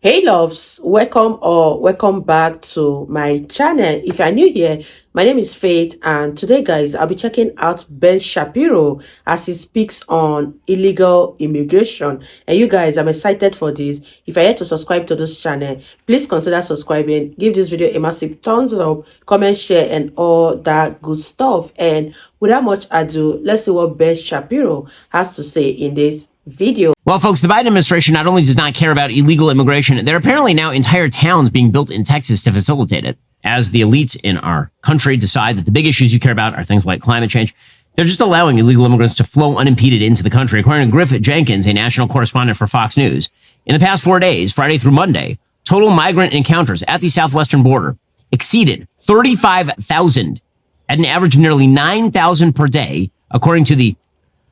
Hey loves, welcome back to my channel. If you are new here, my name is Faith, and today guys, I'll be checking out Ben Shapiro as he speaks on illegal immigration. And you guys, I'm excited for this. If you're yet to subscribe to this channel, please consider subscribing. Give this video a massive thumbs up, comment, share, and all that good stuff. And without much ado, let's see what Ben Shapiro has to say in this video. Well, folks, the Biden administration not only does not care about illegal immigration, there are apparently now entire towns being built in Texas to facilitate it. As the elites in our country decide that the big issues you care about are things like climate change, they're just allowing illegal immigrants to flow unimpeded into the country. According to Griffith Jenkins, a national correspondent for Fox News, in the past 4 days, Friday through Monday, total migrant encounters at the southwestern border exceeded 35,000 at an average of nearly 9,000 per day, according to the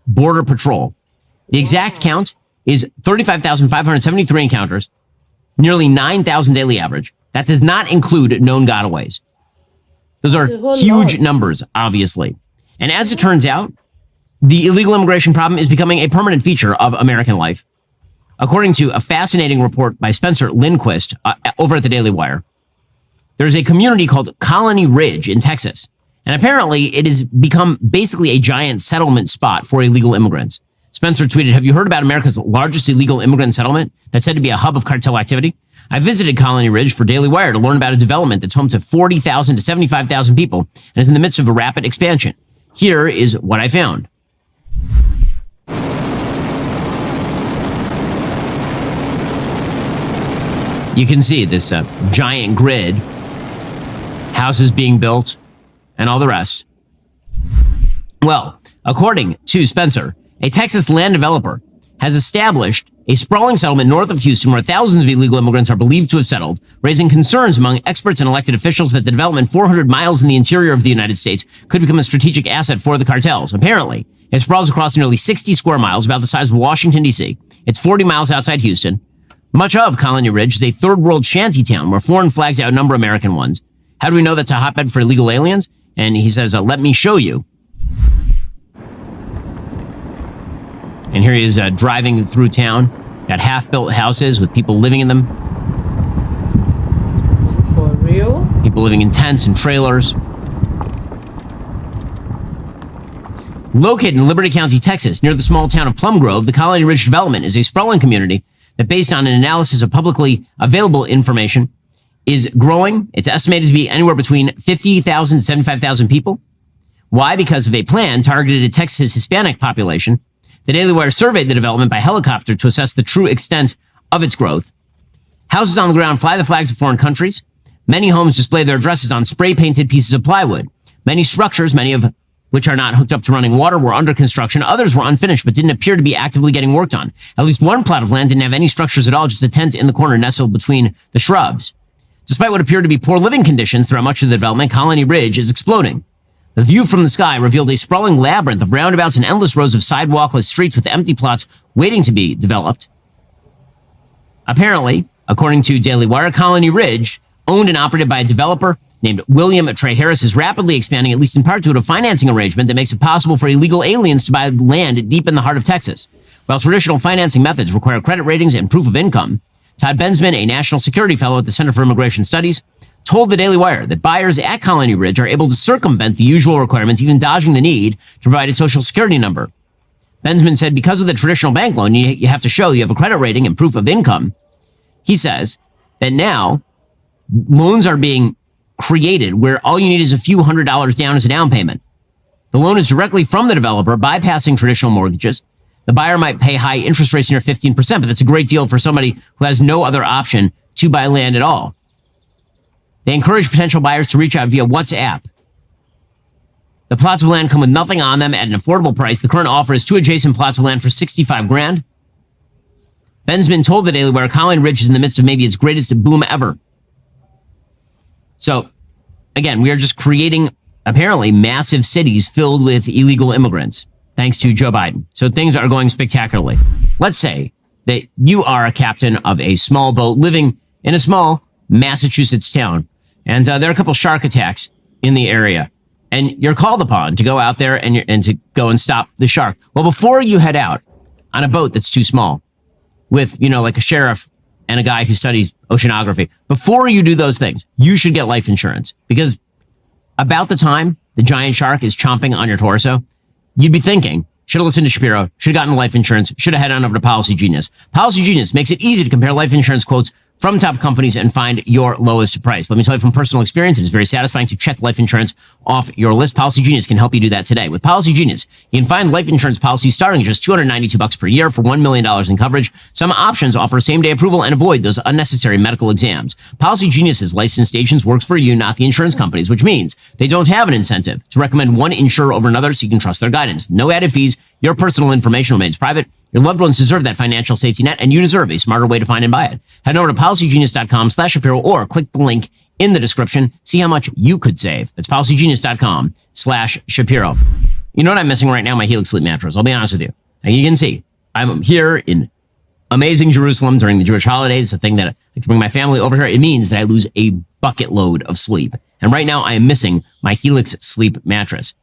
Border Patrol. The exact count is 35,573 encounters, nearly 9,000 daily average. That does not include known gotaways. Those are huge numbers, obviously. And as it turns out, the illegal immigration problem is becoming a permanent feature of American life. According to a fascinating report by Spencer Lindquist over at the Daily Wire, there's a community called Colony Ridge in Texas. And apparently it has become basically a giant settlement spot for illegal immigrants. Spencer tweeted, "Have you heard about America's largest illegal immigrant settlement that's said to be a hub of cartel activity? I visited Colony Ridge for Daily Wire to learn about a development that's home to 40,000 to 75,000 people and is in the midst of a rapid expansion. Here is what I found." You can see this giant grid, houses being built, and all the rest. Well, according to Spencer, a Texas land developer has established a sprawling settlement north of Houston where thousands of illegal immigrants are believed to have settled, raising concerns among experts and elected officials that the development 400 miles in the interior of the United States could become a strategic asset for the cartels. Apparently, it sprawls across nearly 60 square miles, about the size of Washington, D.C. It's 40 miles outside Houston. Much of Colony Ridge is a third-world shanty town where foreign flags outnumber American ones. How do we know that's a hotbed for illegal aliens? And he says, let me show you. And here he is driving through town. Got half-built houses with people living in them. For real? People living in tents and trailers. Located in Liberty County, Texas, near the small town of Plum Grove, the Colony Ridge development is a sprawling community that, based on an analysis of publicly available information, is growing. It's estimated to be anywhere between 50,000 to 75,000 people. Why? Because of a plan targeted at Texas' Hispanic population. The Daily Wire surveyed the development by helicopter to assess the true extent of its growth. Houses on the ground fly the flags of foreign countries. Many homes display their addresses on spray-painted pieces of plywood. Many structures, many of which are not hooked up to running water, were under construction. Others were unfinished but didn't appear to be actively getting worked on. At least one plot of land didn't have any structures at all, just a tent in the corner nestled between the shrubs. Despite what appeared to be poor living conditions throughout much of the development, Colony Ridge is exploding. The view from the sky revealed a sprawling labyrinth of roundabouts and endless rows of sidewalkless streets with empty plots waiting to be developed. Apparently, according to Daily Wire, Colony Ridge, owned and operated by a developer named William Trey Harris, is rapidly expanding, at least in part due to a financing arrangement that makes it possible for illegal aliens to buy land deep in the heart of Texas. While traditional financing methods require credit ratings and proof of income, Todd Bensman, a national security fellow at the Center for Immigration Studies, told the Daily Wire that buyers at Colony Ridge are able to circumvent the usual requirements, even dodging the need to provide a social security number. Bensman said because of the traditional bank loan, you have to show you have a credit rating and proof of income. He says that now loans are being created where all you need is a few $100s down as a down payment. The loan is directly from the developer, bypassing traditional mortgages. The buyer might pay high interest rates near 15%, but that's a great deal for somebody who has no other option to buy land at all. They encourage potential buyers to reach out via WhatsApp. The plots of land come with nothing on them at an affordable price. The current offer is 2 adjacent plots of land for $65,000. Bensman told the Daily Wire Colony Ridge is in the midst of maybe its greatest boom ever. So, again, we are just creating, apparently, massive cities filled with illegal immigrants, thanks to Joe Biden. So things are going spectacularly. Let's say that you are a captain of a small boat living in a small Massachusetts town, and there are a couple shark attacks in the area, and you're called upon to go out there and to go and stop the shark. Well, before you head out on a boat that's too small with, like a sheriff and a guy who studies oceanography. Before you do those things, you should get life insurance, because about the time the giant shark is chomping on your torso, you'd be thinking, should have listened to Shapiro, should have gotten life insurance, should have headed on over to Policy Genius. Policy Genius makes it easy to compare life insurance quotes from top companies and find your lowest price. Let me tell you from personal experience, it is very satisfying to check life insurance off your list. Policy Genius can help you do that today. With Policy Genius, you can find life insurance policies starting at just $292 per year for $1 million in coverage. Some options offer same-day approval and avoid those unnecessary medical exams. Policy Genius's licensed agents works for you, not the insurance companies, which means they don't have an incentive to recommend one insurer over another, so you can trust their guidance. No added fees. Your personal information remains private. Your loved ones deserve that financial safety net, and you deserve a smarter way to find and buy it. Head over to policygenius.com/Shapiro or click the link in the description. See how much you could save. That's policygenius.com/Shapiro. You know what I'm missing right now? My Helix sleep mattress. I'll be honest with you. Now, you can see I'm here in amazing Jerusalem during the Jewish holidays. It's a thing that I like to bring my family over here. It means that I lose a bucket load of sleep. And right now I am missing my Helix sleep mattress.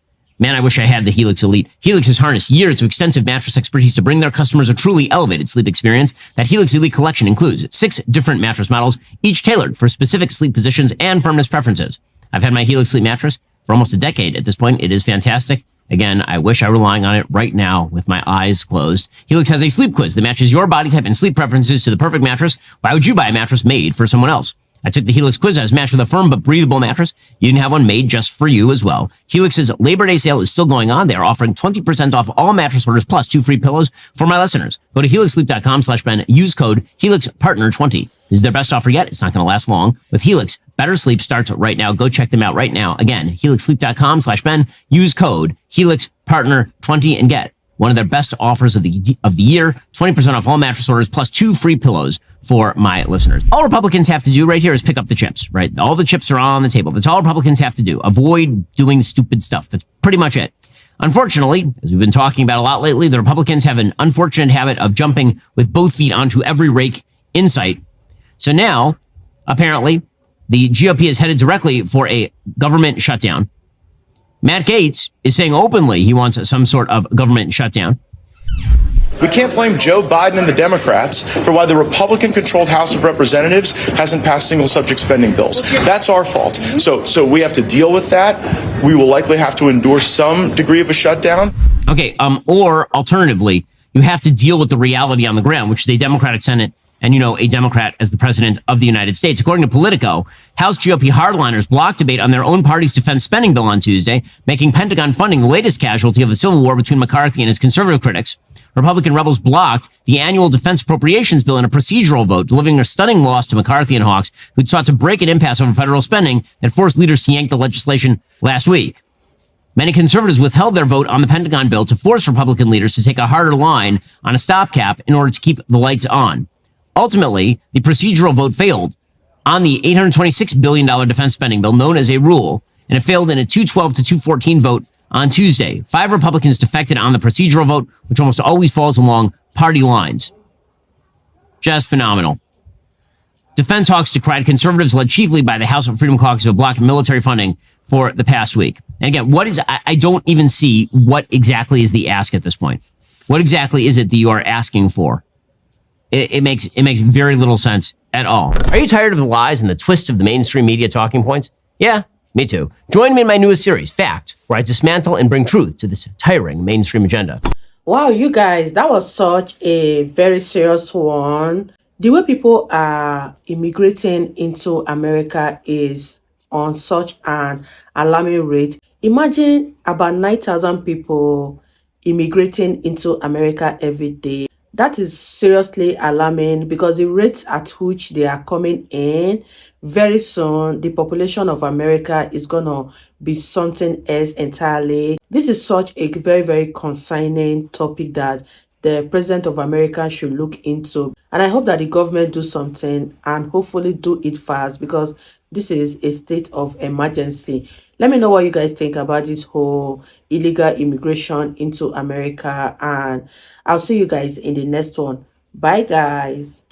Man, I wish I had the Helix Elite. Helix has harnessed years of extensive mattress expertise to bring their customers a truly elevated sleep experience. That Helix Elite collection includes 6 different mattress models, each tailored for specific sleep positions and firmness preferences. I've had my Helix sleep mattress for almost a decade at this point. It is fantastic. Again, I wish I were relying on it right now with my eyes closed. Helix has a sleep quiz that matches your body type and sleep preferences to the perfect mattress. Why would you buy a mattress made for someone else? I took the Helix quiz. I was matched with a firm but breathable mattress. You can have one made just for you as well. Helix's Labor Day sale is still going on. They are offering 20% off all mattress orders plus 2 free pillows for my listeners. Go to helixsleep.com/Ben. Use code HelixPartner20. This is their best offer yet. It's not going to last long. With Helix, better sleep starts right now. Go check them out right now. Again, helixsleep.com/Ben. Use code HelixPartner20 and get one of their best offers of the year, 20% off all mattress orders plus 2 free pillows for my listeners. All Republicans have to do right here is pick up the chips, right? All the chips are on the table. That's all Republicans have to do. Avoid doing stupid stuff. That's pretty much it. Unfortunately, as we've been talking about a lot lately, the Republicans have an unfortunate habit of jumping with both feet onto every rake in sight. So now, apparently, the GOP is headed directly for a government shutdown. Matt Gaetz is saying openly he wants some sort of government shutdown. We can't blame Joe Biden and the Democrats for why the Republican-controlled House of Representatives hasn't passed single-subject spending bills. That's our fault. So we have to deal with that. We will likely have to endure some degree of a shutdown. Okay, or alternatively, you have to deal with the reality on the ground, which is a Democratic Senate and, a Democrat as the president of the United States. According to Politico, House GOP hardliners blocked debate on their own party's defense spending bill on Tuesday, making Pentagon funding the latest casualty of the civil war between McCarthy and his conservative critics. Republican rebels blocked the annual defense appropriations bill in a procedural vote, delivering a stunning loss to McCarthy and Hawks, who'd sought to break an impasse over federal spending that forced leaders to yank the legislation last week. Many conservatives withheld their vote on the Pentagon bill to force Republican leaders to take a harder line on a stopgap in order to keep the lights on. Ultimately, the procedural vote failed on the $826 billion defense spending bill known as a rule, and it failed in a 212 to 214 vote on Tuesday. 5 Republicans defected on the procedural vote, which almost always falls along party lines. Just phenomenal. Defense hawks decried conservatives led chiefly by the House of Freedom Caucus who blocked military funding for the past week. And again, I don't even see what exactly is the ask at this point. What exactly is it that you are asking for? It makes very little sense at all. Are you tired of the lies and the twist of the mainstream media talking points? Yeah, me too. Join me in my newest series, Fact, where I dismantle and bring truth to this tiring mainstream agenda. Wow, you guys, that was such a very serious one. The way people are immigrating into America is on such an alarming rate. Imagine about 9,000 people immigrating into America every day. That is seriously alarming because the rate at which they are coming in, very soon, the population of America is going to be something else entirely. This is such a very, very concerning topic that the president of America should look into. And I hope that the government do something and hopefully do it fast because this is a state of emergency. Let me know what you guys think about this whole illegal immigration into America, and I'll see you guys in the next one. Bye, guys.